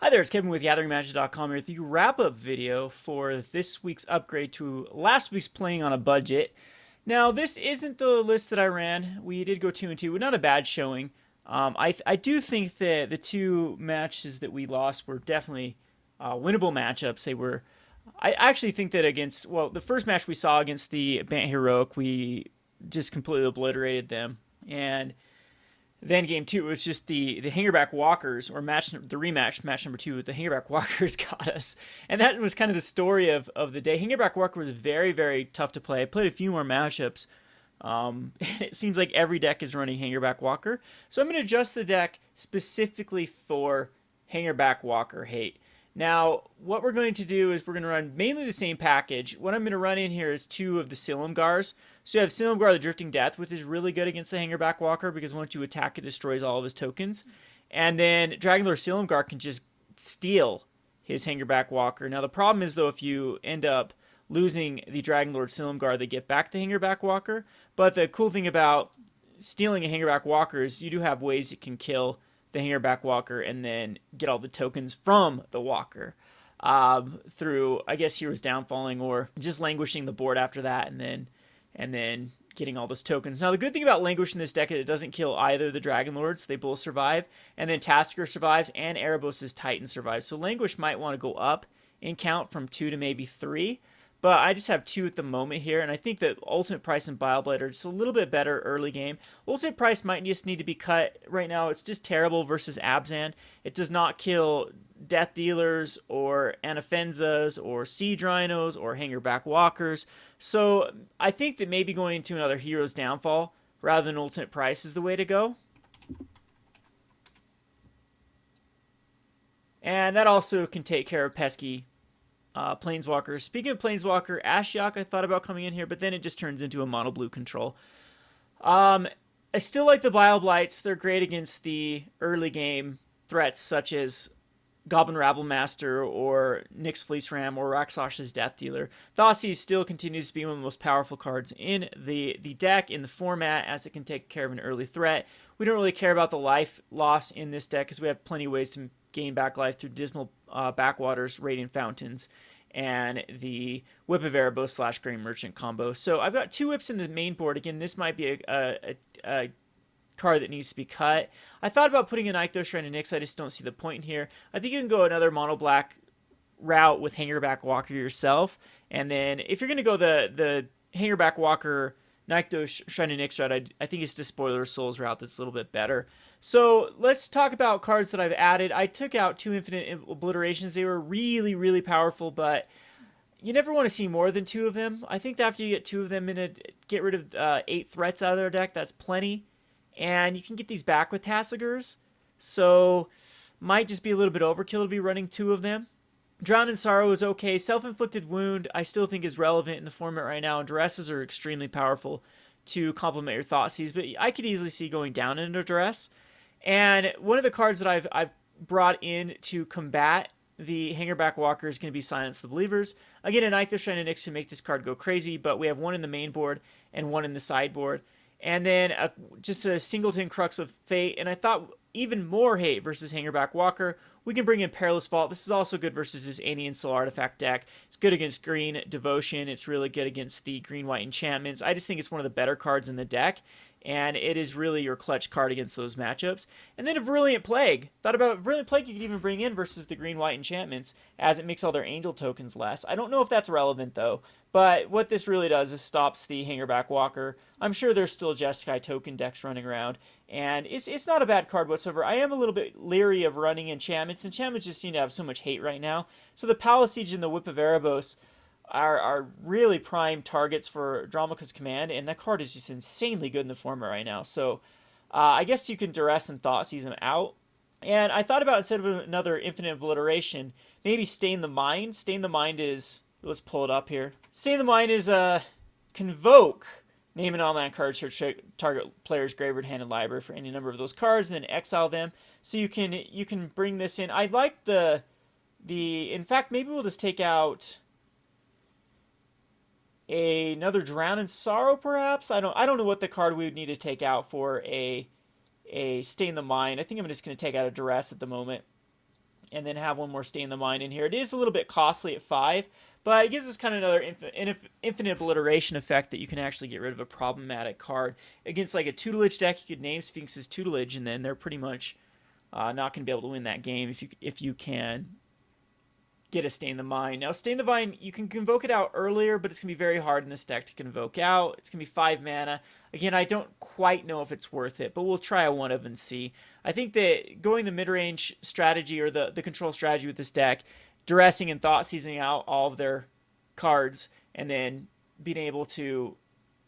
Hi there, it's Kevin with GatheringMagic.com here with the wrap-up video for this week's upgrade to last week's Playing on a Budget. Now, this isn't the list that I ran. We did go 2-2, but not a bad showing. I do think that the two matches that we lost were definitely winnable matchups. They were. I actually think that against, well, the first match we saw against the Bant Heroic, we just completely obliterated them. And then game two was just the Hangerback Walkers, or the rematch, match number two, the Hangerback Walkers got us. And that was kind of the story of the day. Hangerback Walker was very, very tough to play. I played a few more matchups. It seems like every deck is running Hangerback Walker. So I'm going to adjust the deck specifically for Hangerback Walker hate. Now, what we're going to do is we're going to run mainly the same package. What I'm going to run in here is two of the Silumgars. So you have Silumgar the Drifting Death, which is really good against the Hangerback Walker because once you attack, it destroys all of his tokens. And then Dragonlord Silumgar can just steal his Hangerback Walker. Now, the problem is, though, if you end up losing the Dragonlord Silumgar, they get back the Hangerback Walker. But the cool thing about stealing a Hangerback Walker is you do have ways it can kill the Hangerback Walker and then get all the tokens from the Walker through, I guess, Hero's Downfalling or just languishing the board after that and then getting all those tokens. Now, the good thing about Languish in this deck is it doesn't kill either the Dragon Lords. They both survive. And then Tasigur survives and Erebos' Titan survives. So Languish might want to go up in count from 2 to maybe 3. But I just have 2 at the moment here, and I think that Ultimate Price and Bile Blight are just a little bit better early game. Ultimate Price might just need to be cut right now. It's just terrible versus Abzan. It does not kill Death Dealers or Anafenzas or Siege Rhinos or Hangerback Walkers. So I think that maybe going into another Hero's Downfall rather than Ultimate Price is the way to go. And that also can take care of pesky Planeswalker. Speaking of Planeswalker, Ashiok I thought about coming in here, but then it just turns into a mono blue control. I still like the Bile Blights. They're great against the early game threats such as Goblin Rabble Master or Nyx Fleece Ram or Rakshas's Death Dealer. Thoughtseize still continues to be one of the most powerful cards in the deck, in the format, as it can take care of an early threat. We don't really care about the life loss in this deck because we have plenty of ways to gain back life through Dismal Backwater's Radiant Fountains and the Whip of Erebos / Grain Merchant combo. So I've got 2 whips in the main board. Again, this might be a card that needs to be cut. I thought about putting a Nighthowler Shrine of Nyx. I just don't see the point in here. I think you can go another mono black route with Hangerback Walker yourself. And then if you're going to go the Hangerback Walker Nighthowler Shrine of Nyx route, I think it's the Spoiler Souls route that's a little bit better. So let's talk about cards that I've added. I took out 2 Infinite Obliterations. They were really, really powerful, but you never want to see more than 2 of them. I think that after you get 2 of them get rid of 8 threats out of their deck, that's plenty. And you can get these back with Tasigurs. So might just be a little bit overkill to be running 2 of them. Drown in Sorrow is okay. Self-Inflicted Wound I still think is relevant in the format right now. And Duresses are extremely powerful to complement your Thoughtseize. But I could easily see going down into Duress. And one of the cards that I've brought in to combat the Hangerback Walker is going to be Silence the Believers. Again, a Nighthowler Shrine of Nyx to make this card go crazy, but we have 1 in the main board and 1 in the sideboard. And then just a singleton Crux of Fate. And I thought even more hate versus Hangerback Walker. We can bring in Perilous Vault. This is also good versus this Alien Soul Artifact deck. It's good against green Devotion. It's really good against the green-white enchantments. I just think it's one of the better cards in the deck. And it is really your clutch card against those matchups. And then a Virulent Plague. Thought about Virulent Plague you could even bring in versus the green-white enchantments, as it makes all their angel tokens less. I don't know if that's relevant, though. But what this really does is stops the Hangerback Walker. I'm sure there's still Jeskai token decks running around. And it's not a bad card whatsoever. I am a little bit leery of running enchantments. Enchantments just seem to have so much hate right now. So the Palace Siege and the Whip of Erebos are really prime targets for Dramaca's Command, and that card is just insanely good in the format right now. So I guess you can Duress and Thoughtseize them out. And I thought about, instead of another Infinite Obliteration, maybe Stain the Mind. Stain the Mind is, let's pull it up here. Stain the Mind is Convoke. Name an online card, search target player's graveyard, hand, and library for any number of those cards, and then exile them. So you can bring this in. I like in fact, maybe we'll just take out another Drown in Sorrow, perhaps. I don't know what the card we would need to take out for a Stain the Mind. I think I'm just going to take out a Duress at the moment. and then have one more Stay in the Mind in here. It is a little bit costly at 5, but it gives us kind of another infinite obliteration effect that you can actually get rid of a problematic card. Against like a tutelage deck, you could name Sphinx's tutelage, and then they're pretty much not going to be able to win that game if you can get a Stay in the Mind. Now, Stay in the Mind, you can convoke it out earlier, but it's going to be very hard in this deck to convoke out. It's going to be 5 mana. Again, I don't quite know if it's worth it, but we'll try a 1 of and see. I think that going the mid-range strategy or the control strategy with this deck, duressing and Thoughtseizing out all of their cards, and then being able to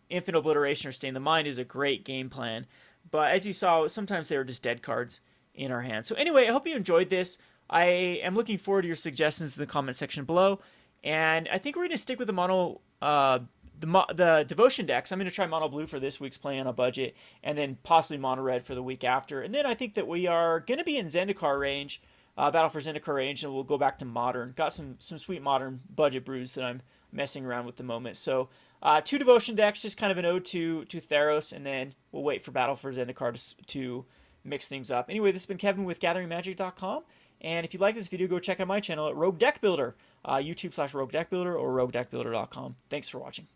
Infinite Obliteration or Stay in the Mind is a great game plan. But as you saw, sometimes they were just dead cards in our hand. So anyway, I hope you enjoyed this. I am looking forward to your suggestions in the comment section below, and I think we're going to stick with the mono, the devotion decks. I'm going to try mono blue for this week's Play on a Budget, and then possibly mono red for the week after. And then I think that we are going to be in Zendikar range, Battle for Zendikar range, and we'll go back to modern. Got some sweet modern budget brews that I'm messing around with at the moment. So 2 devotion decks, just kind of an ode to Theros, and then we'll wait for Battle for Zendikar to mix things up. Anyway, this has been Kevin with GatheringMagic.com. And if you like this video, go check out my channel at Rogue Deckbuilder, YouTube/Rogue Deckbuilder or RogueDeckbuilder.com. Thanks for watching.